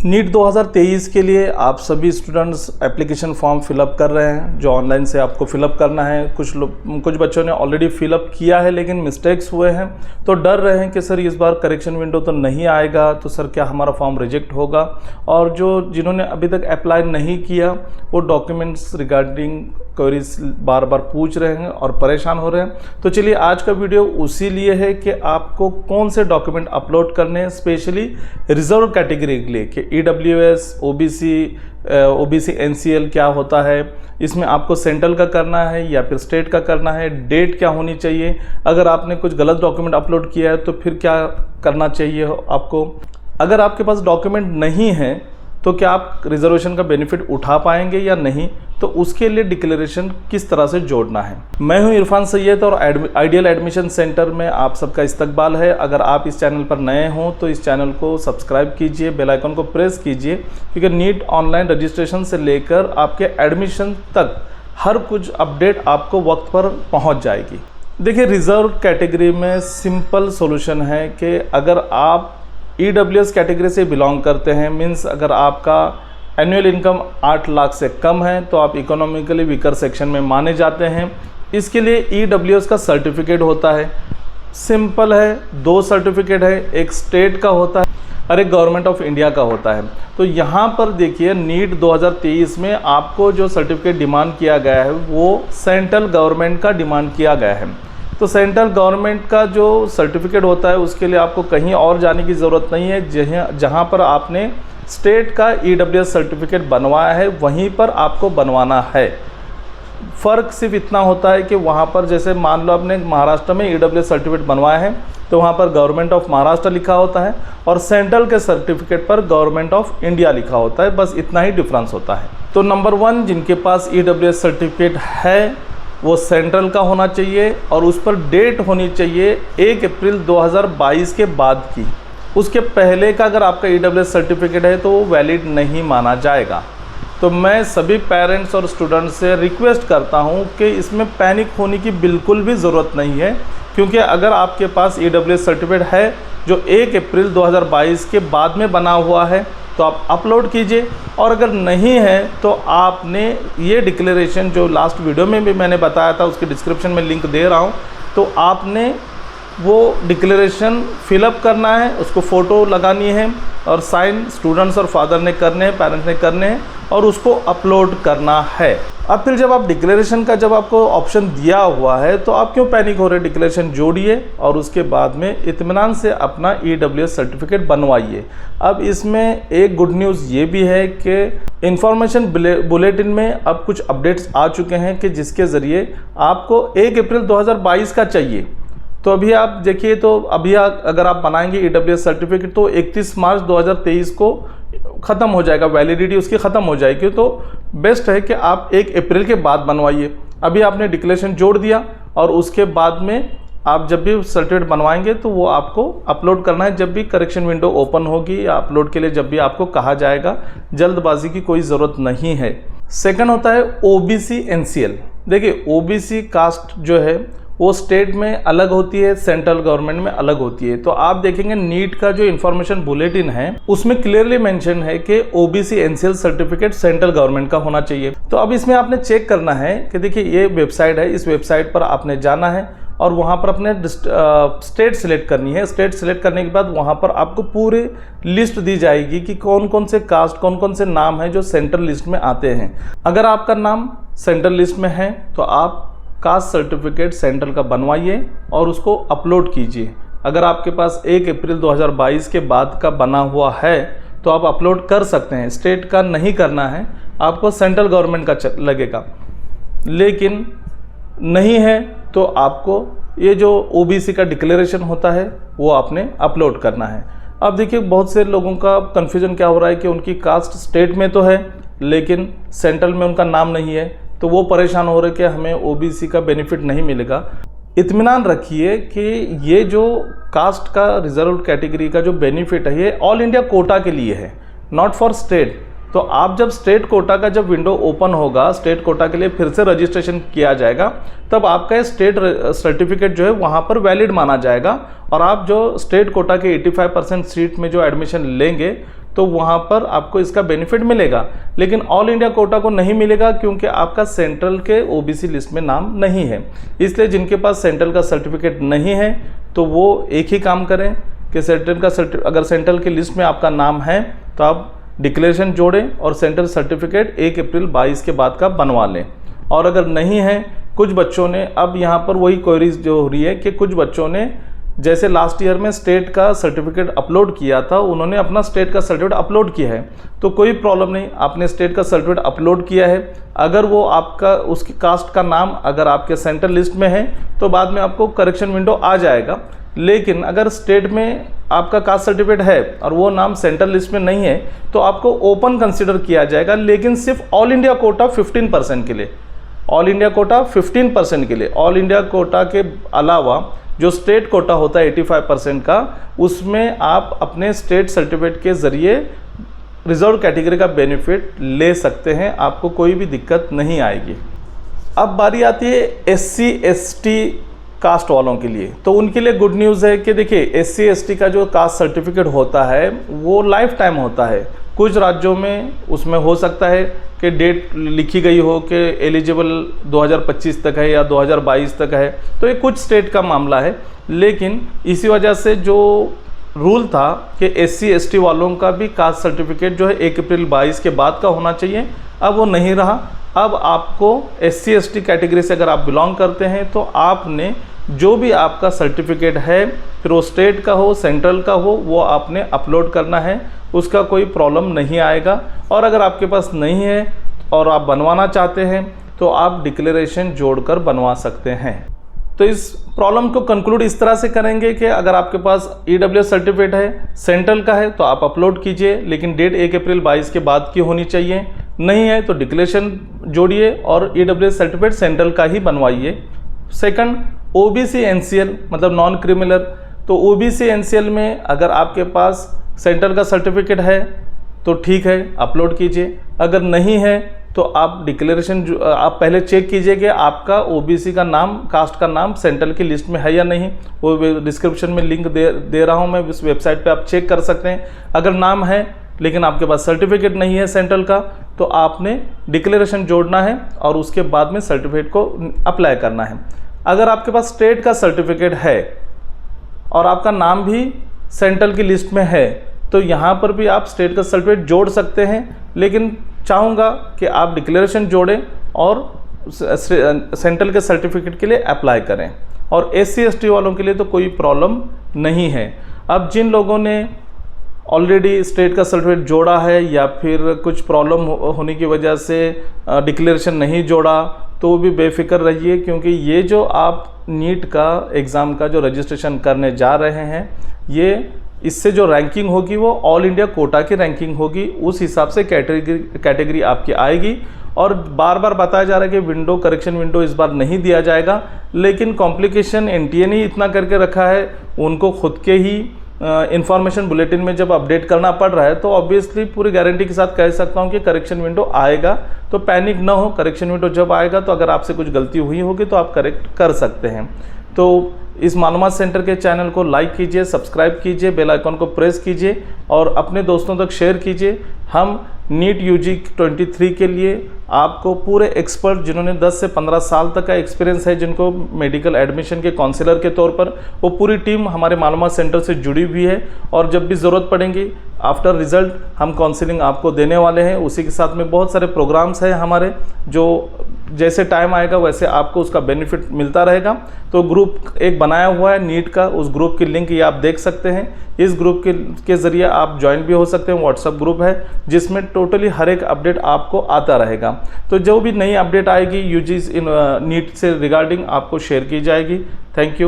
NEET 2023 के लिए आप सभी स्टूडेंट्स एप्लीकेशन फॉर्म फिलअप कर रहे हैं, जो ऑनलाइन से आपको फिलअप करना है। कुछ बच्चों ने ऑलरेडी फिलअप किया है लेकिन मिस्टेक्स हुए हैं, तो डर रहे हैं कि सर इस बार करेक्शन विंडो तो नहीं आएगा, तो सर क्या हमारा फॉर्म रिजेक्ट होगा। और जिन्होंने अभी तक अप्लाई नहीं किया वो डॉक्यूमेंट्स रिगार्डिंग क्वेरीज बार बार पूछ रहे हैं और परेशान हो रहे हैं। तो चलिए आज का वीडियो उसी लिए है कि आपको कौन से डॉक्यूमेंट अपलोड करने हैं, स्पेशली रिजर्व कैटेगरी के लिए, कि EWS, OBC NCL क्या होता है, इसमें आपको सेंट्रल का करना है या फिर स्टेट का करना है, डेट क्या होनी चाहिए, अगर आपने कुछ गलत डॉक्यूमेंट अपलोड किया है तो फिर क्या करना चाहिए आपको, अगर आपके पास डॉक्यूमेंट नहीं है तो क्या आप रिजर्वेशन का बेनिफिट उठा पाएंगे या नहीं, तो उसके लिए डिक्लेरेशन किस तरह से जोड़ना है। मैं हूं इरफान सैयद और आइडियल एडमिशन सेंटर में आप सबका इस्तकबाल है। अगर आप इस चैनल पर नए हों तो इस चैनल को सब्सक्राइब कीजिए, बेल आइकन को प्रेस कीजिए, क्योंकि नीट ऑनलाइन रजिस्ट्रेशन से लेकर आपके एडमिशन तक हर कुछ अपडेट आपको वक्त पर पहुँच जाएगी। देखिए, रिजर्व कैटेगरी में सिंपल सोल्यूशन है कि अगर आप EWS कैटेगरी से बिलोंग करते हैं, मीन्स अगर आपका एनुअल इनकम 8 लाख से कम है तो आप इकोनॉमिकली वीकर सेक्शन में माने जाते हैं। इसके लिए EWS का सर्टिफिकेट होता है, सिंपल है, 2 सर्टिफिकेट है, एक स्टेट का होता है और एक गवर्नमेंट ऑफ इंडिया का होता है। तो यहाँ पर देखिए, नीट 2023 में आपको जो सर्टिफिकेट डिमांड किया गया है वो सेंट्रल गवर्नमेंट का डिमांड किया गया है। तो सेंट्रल गवर्नमेंट का जो सर्टिफिकेट होता है उसके लिए आपको कहीं और जाने की ज़रूरत नहीं है। जहाँ पर आपने स्टेट का EWS सर्टिफिकेट बनवाया है वहीं पर आपको बनवाना है। फ़र्क सिर्फ इतना होता है कि वहाँ पर, जैसे मान लो आपने महाराष्ट्र में EWS सर्टिफिकेट बनवाया है तो वहाँ पर गवर्नमेंट ऑफ महाराष्ट्र लिखा होता है और सेंट्रल के सर्टिफिकेट पर गवर्नमेंट ऑफ इंडिया लिखा होता है, बस इतना ही डिफरेंस होता है। तो नंबर 1, जिनके पास EWS सर्टिफिकेट है वो सेंट्रल का होना चाहिए और उस पर डेट होनी चाहिए 1 अप्रैल 2022 के बाद की। उसके पहले का अगर आपका EWS सर्टिफिकेट है तो वो वैलिड नहीं माना जाएगा। तो मैं सभी पेरेंट्स और स्टूडेंट्स से रिक्वेस्ट करता हूँ कि इसमें पैनिक होने की बिल्कुल भी ज़रूरत नहीं है, क्योंकि अगर आपके पास EWS सर्टिफिकेट है जो 1 अप्रैल 2022 के बाद में बना हुआ है तो आप अपलोड कीजिए, और अगर नहीं है तो आपने ये डिक्लेरेशन जो लास्ट वीडियो में भी मैंने बताया था, उसके डिस्क्रिप्शन में लिंक दे रहा हूँ, तो आपने वो डिक्लेरेशन फिलअप करना है, उसको फ़ोटो लगानी है और साइन स्टूडेंट्स और फादर ने करने हैं, पेरेंट्स ने करने हैं और उसको अपलोड करना है। अब फिर जब आप डिक्लेरेशन का जब आपको ऑप्शन दिया हुआ है तो आप क्यों पैनिक हो रहे हैं, डिक्लेरेशन जोड़िए और उसके बाद में इत्मीनान से अपना EWS सर्टिफिकेट बनवाइए। अब इसमें एक गुड न्यूज़ ये भी है कि इंफॉर्मेशन बुलेटिन में अब कुछ अपडेट्स आ चुके हैं कि जिसके ज़रिए आपको 1 अप्रैल 2022 का चाहिए। तो अभी आप देखिए, तो अभी अगर आप बनाएंगे EWS सर्टिफिकेट तो 31 मार्च 2023 को ख़त्म हो जाएगा, वैलिडिटी उसकी ख़त्म हो जाएगी। तो बेस्ट है कि आप 1 अप्रैल के बाद बनवाइए। अभी आपने डिक्लेरेशन जोड़ दिया और उसके बाद में आप जब भी सर्टिफिकेट बनवाएंगे तो वो आपको अपलोड करना है जब भी करेक्शन विंडो ओपन होगी, या अपलोड के लिए जब भी आपको कहा जाएगा। जल्दबाजी की कोई ज़रूरत नहीं है। सेकंड होता है OBC NCL। देखिए, OBC कास्ट जो है वो स्टेट में अलग होती है, सेंट्रल गवर्नमेंट में अलग होती है। तो आप देखेंगे नीट का जो इन्फॉर्मेशन बुलेटिन है उसमें क्लियरली मेंशन है कि OBC NCL certificate central government का होना चाहिए। तो अब इसमें आपने चेक करना है कि देखिए ये वेबसाइट है, इस वेबसाइट पर आपने जाना है और वहाँ पर अपने स्टेट सिलेक्ट करनी है। स्टेट सिलेक्ट करने के बाद वहाँ पर आपको पूरी लिस्ट दी जाएगी कि कौन कौन से कास्ट, कौन कौन से नाम हैं जो सेंट्रल लिस्ट में आते हैं। अगर आपका नाम सेंट्रल लिस्ट में है तो आप कास्ट सर्टिफिकेट सेंट्रल का बनवाइए और उसको अपलोड कीजिए। अगर आपके पास 1 अप्रैल 2022 के बाद का बना हुआ है तो आप अपलोड कर सकते हैं। स्टेट का नहीं करना है, आपको सेंट्रल गवर्नमेंट का लगेगा। लेकिन नहीं है तो आपको ये जो OBC का डिक्लेरेशन होता है वो आपने अपलोड करना है। अब देखिए, बहुत से लोगों का कन्फ्यूजन क्या हो रहा है कि उनकी कास्ट स्टेट में तो है लेकिन सेंट्रल में उनका नाम नहीं है, तो वो परेशान हो रहे कि हमें OBC का बेनिफिट नहीं मिलेगा। इत्मीनान रखिए कि ये जो कास्ट का रिजर्व कैटेगरी का जो बेनिफिट है ये ऑल इंडिया कोटा के लिए है, नॉट फॉर स्टेट। तो आप जब स्टेट कोटा का जब विंडो ओपन होगा, स्टेट कोटा के लिए फिर से रजिस्ट्रेशन किया जाएगा, तब आपका स्टेट सर्टिफिकेट जो है वहाँ पर वैलिड माना जाएगा और आप जो स्टेट कोटा के 85% सीट में जो एडमिशन लेंगे तो वहाँ पर आपको इसका बेनिफिट मिलेगा, लेकिन ऑल इंडिया कोटा को नहीं मिलेगा क्योंकि आपका सेंट्रल के ओबीसी लिस्ट में नाम नहीं है। इसलिए जिनके पास सेंट्रल का सर्टिफिकेट नहीं है तो वो एक ही काम करें कि सेंट्रल का अगर सेंट्रल की लिस्ट में आपका नाम है तो आप डिक्लेरेशन जोड़ें और सेंट्रल सर्टिफिकेट 1 अप्रैल 22 के बाद का बनवा लें। और अगर नहीं है, कुछ बच्चों ने, अब यहाँ पर वही क्वेरीज जो हो रही है कि कुछ बच्चों ने जैसे लास्ट ईयर में स्टेट का सर्टिफिकेट अपलोड किया था, उन्होंने अपना स्टेट का सर्टिफिकेट अपलोड किया है, तो कोई प्रॉब्लम नहीं, आपने स्टेट का सर्टिफिकेट अपलोड किया है, अगर वो आपका उसकी कास्ट का नाम अगर आपके सेंट्रल लिस्ट में है तो बाद में आपको करेक्शन विंडो आ जाएगा। लेकिन अगर स्टेट में आपका कास्ट सर्टिफिकेट है और वो नाम सेंट्रल लिस्ट में नहीं है तो आपको ओपन कंसिडर किया जाएगा, लेकिन सिर्फ ऑल इंडिया कोटा 15% के लिए, ऑल इंडिया कोटा 15% के लिए। ऑल इंडिया कोटा के अलावा जो स्टेट कोटा होता है 85% का, उसमें आप अपने स्टेट सर्टिफिकेट के ज़रिए रिजर्व कैटेगरी का बेनिफिट ले सकते हैं, आपको कोई भी दिक्कत नहीं आएगी। अब बारी आती है SC ST कास्ट वालों के लिए। तो उनके लिए गुड न्यूज़ है कि देखिए SC ST का जो कास्ट सर्टिफिकेट होता है वो लाइफ टाइम होता है। कुछ राज्यों में उसमें हो सकता है कि डेट लिखी गई हो कि एलिजिबल 2025 तक है या 2022 तक है, तो ये कुछ स्टेट का मामला है। लेकिन इसी वजह से जो रूल था कि SC ST वालों का भी कास्ट सर्टिफिकेट जो है 1 अप्रैल 22 के बाद का होना चाहिए, अब वो नहीं रहा। अब आपको SC ST कैटेगरी से अगर आप बिलोंग करते हैं तो आपने जो भी आपका सर्टिफिकेट है, फिर वो स्टेट का हो सेंट्रल का हो, वो आपने अपलोड करना है, उसका कोई प्रॉब्लम नहीं आएगा। और अगर आपके पास नहीं है और आप बनवाना चाहते हैं तो आप डिक्लेरेशन जोड़कर बनवा सकते हैं। तो इस प्रॉब्लम को कंक्लूड इस तरह से करेंगे कि अगर आपके पास EWS सर्टिफिकेट है, सेंट्रल का है, तो आप अपलोड कीजिए, लेकिन डेट 1 अप्रैल 22 के बाद की होनी चाहिए। नहीं है तो डिक्लेरेशन जोड़िए और EWS सर्टिफिकेट सेंट्रल का ही बनवाइए। सेकंड, OBC NCL मतलब नॉन क्रिमिनल, तो OBC NCL में अगर आपके पास सेंट्रल का सर्टिफिकेट है तो ठीक है, अपलोड कीजिए। अगर नहीं है तो आप डिक्लेरेशन आप पहले चेक कीजिए कि आपका OBC का नाम, कास्ट का नाम सेंट्रल की लिस्ट में है या नहीं। वो डिस्क्रिप्शन में लिंक दे रहा हूँ मैं, उस वेबसाइट पे आप चेक कर सकते हैं। अगर नाम है लेकिन आपके पास सर्टिफिकेट नहीं है सेंट्रल का, तो आपने डिक्लेरेशन जोड़ना है और उसके बाद में सर्टिफिकेट को अप्लाई करना है। अगर आपके पास स्टेट का सर्टिफिकेट है और आपका नाम भी सेंट्रल की लिस्ट में है तो यहाँ पर भी आप स्टेट का सर्टिफिकेट जोड़ सकते हैं, लेकिन चाहूँगा कि आप डिक्लेरेशन जोड़ें और सेंट्रल के सर्टिफिकेट के लिए अप्लाई करें। और SC ST वालों के लिए तो कोई प्रॉब्लम नहीं है। अब जिन लोगों ने ऑलरेडी स्टेट का सर्टिफिकेट जोड़ा है या फिर कुछ प्रॉब्लम होने की वजह से डिक्लेरेशन नहीं जोड़ा, तो वो भी बेफिक्र रहिए, क्योंकि ये जो आप नीट का एग्ज़ाम का जो रजिस्ट्रेशन करने जा रहे हैं, ये इससे जो रैंकिंग होगी वो ऑल इंडिया कोटा की रैंकिंग होगी, उस हिसाब से कैटेगरी आपकी आएगी। और बार बार बताया जा रहा है कि विंडो करेक्शन विंडो इस बार नहीं दिया जाएगा, लेकिन कॉम्प्लिकेशन NTA ने इतना करके रखा है, उनको खुद के ही इंफॉर्मेशन बुलेटिन में जब अपडेट करना पड़ रहा है, तो ऑब्वियसली पूरी गारंटी के साथ कह सकता हूं कि करेक्शन विंडो आएगा। तो पैनिक ना हो, करेक्शन विंडो जब आएगा तो अगर आपसे कुछ गलती हुई होगी तो आप करेक्ट कर सकते हैं। तो इस मालूमात सेंटर के चैनल को लाइक कीजिए, सब्सक्राइब कीजिए, बेल आइकॉन को प्रेस कीजिए और अपने दोस्तों तक शेयर कीजिए। हम नीट UG 23 के लिए आपको पूरे एक्सपर्ट जिन्होंने 10 से 15 साल तक का एक्सपीरियंस है, जिनको मेडिकल एडमिशन के काउंसलर के तौर पर, वो पूरी टीम हमारे मालूमात सेंटर से जुड़ी हुई है। और जब भी ज़रूरत पड़ेगी आफ्टर रिज़ल्ट हम काउंसलिंग आपको देने वाले हैं। उसी के साथ में बहुत सारे प्रोग्राम्स हैं हमारे, जो जैसे टाइम आएगा वैसे आपको उसका बेनिफिट मिलता रहेगा। तो ग्रुप एक बनाया हुआ है नीट का, उस ग्रुप की लिंक ये आप देख सकते हैं। इस ग्रुप के ज़रिए आप ज्वाइन भी हो सकते हैं। व्हाट्सएप ग्रुप है जिसमें टोटली हर एक अपडेट आपको आता रहेगा। तो जो भी नई अपडेट आएगी UG नीट से रिगार्डिंग आपको शेयर की जाएगी। Thank you.